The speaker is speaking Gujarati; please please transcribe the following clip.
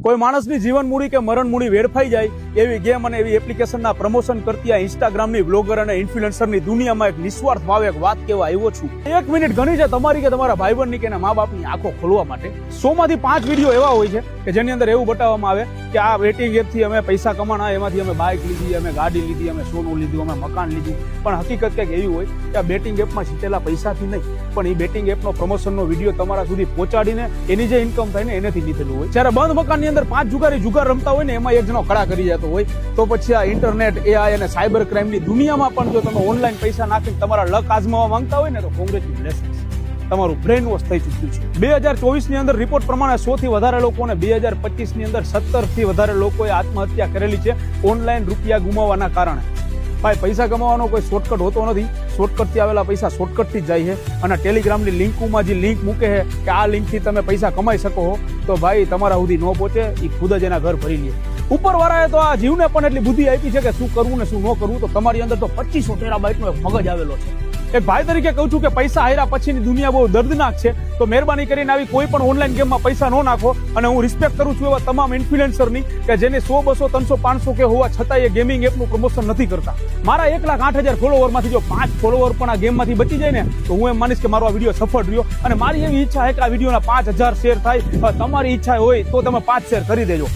કોઈ માણસની જીવન મૂડી કે મરણ મૂડી વેડફાઈ જાય એવી ગેમ અને એવી એપ્લિકેશનના પ્રમોશન કરતી આ ઇન્સ્ટાગ્રામની બ્લોગર અને ઇન્ફ્લુએન્સરની દુનિયામાં એક નિસ્વાર્થ ભાવે એક વાત કહેવા આવ્યો છું. 1 મિનિટ ઘણી છે તમારી કે તમારા ભાઈબંધની કે મા બાપની આંખો ખોલવા માટે. 100 માંથી 5 વિડીયો એવા હોય છે કે જેની અંદર એવું બતાવવામાં આવે કે આ બેટિંગ એપથી અમે પૈસા કમાણા, એમાંથી અમે બાઇક લીધી, અમે ગાડી લીધી, અમે સોનું લીધું, અમે મકાન લીધું. પણ હકીકત કંઈક એવી હોય કે આ બેટિંગ એપમાં જીતેલા પૈસાથી નહીં, પણ એ બેટિંગ એપનો પ્રમોશનનો વિડીયો તમારા સુધી પહોંચાડીને એની જે ઇન્કમ થાય ને એનાથી લીધેલું હોય. જ્યારે બંધ મકાનની અંદર 5 જુગારી જુગાર રમતા હોય ને એમાં એક જણો કડા કરી જતો હોય, તો પછી આ ઇન્ટરનેટ, એઆઈ અને સાયબર ક્રાઇમની દુનિયામાં પણ જો તમે ઓનલાઈન પૈસા નાખીને તમારા લક આજમાવવા માંગતા હોય ને તો કોંગ્રેચ્યુલેશન્સ, તમારું બ્રેન વોશ થઈ ચૂક્યું છે. 2024 ની અંદર રિપોર્ટ પ્રમાણે 100 થી વધારે લોકોને 2025 ની અંદર 17 થી વધારે લોકોએ આત્મહત્યા કરેલી છે ઓનલાઈન રૂપિયા ગુમાવવાના કારણે. ભાઈ, પૈસા કમાવાનો કોઈ શોર્ટકટ હોતો નથી. શોર્ટકટથી આવેલા પૈસા શોર્ટકટથી જ જાય છે. અને ટેલિગ્રામની લિંકમાં જે લિંક મૂકે છે કે આ લિંકથી તમે પૈસા કમાઈ શકો છો, તો ભાઈ તમારા સુધી ન પહોંચે, એ ખુદ જ એના ઘર ભરી લે. ઉપરવાળાએ તો આ જીવને પણ એટલી બુદ્ધિ આપી છે કે શું કરવું ને શું ન કરવું. તો તમારી અંદર તો 2500 ટેરાબાઇટનો એક મગજ આવેલો છે. એક ભાઈ તરીકે કહું છું કે પૈસા હાર્યા પછીની દુનિયા બહુ દર્દનાક છે. તો મહેરબાની કરીને આવી કોઈ પણ ઓનલાઈન ગેમમાં પૈસા ન નાખો. અને હું રિસ્પેક્ટ કરું છું એવા તમામ ઇન્ફ્લુએન્સરની કે જેને 100, 200, 300, 500 કે હોવા છતાં એ ગેમિંગ એપનું પ્રમોશન નથી કરતા. મારા 1,08,000 ફોલોવરમાંથી જો 5 ફોલોવર પણ આ ગેમમાંથી બચી જાય ને તો હું એમ માનીશ કે મારો આ વિડીયો સફળ રહ્યો. અને મારી એવી ઈચ્છા છે કે આ વિડીયોના 5,000 શેર થાય. તમારી ઈચ્છા હોય તો તમે 5 શેર કરી દેજો.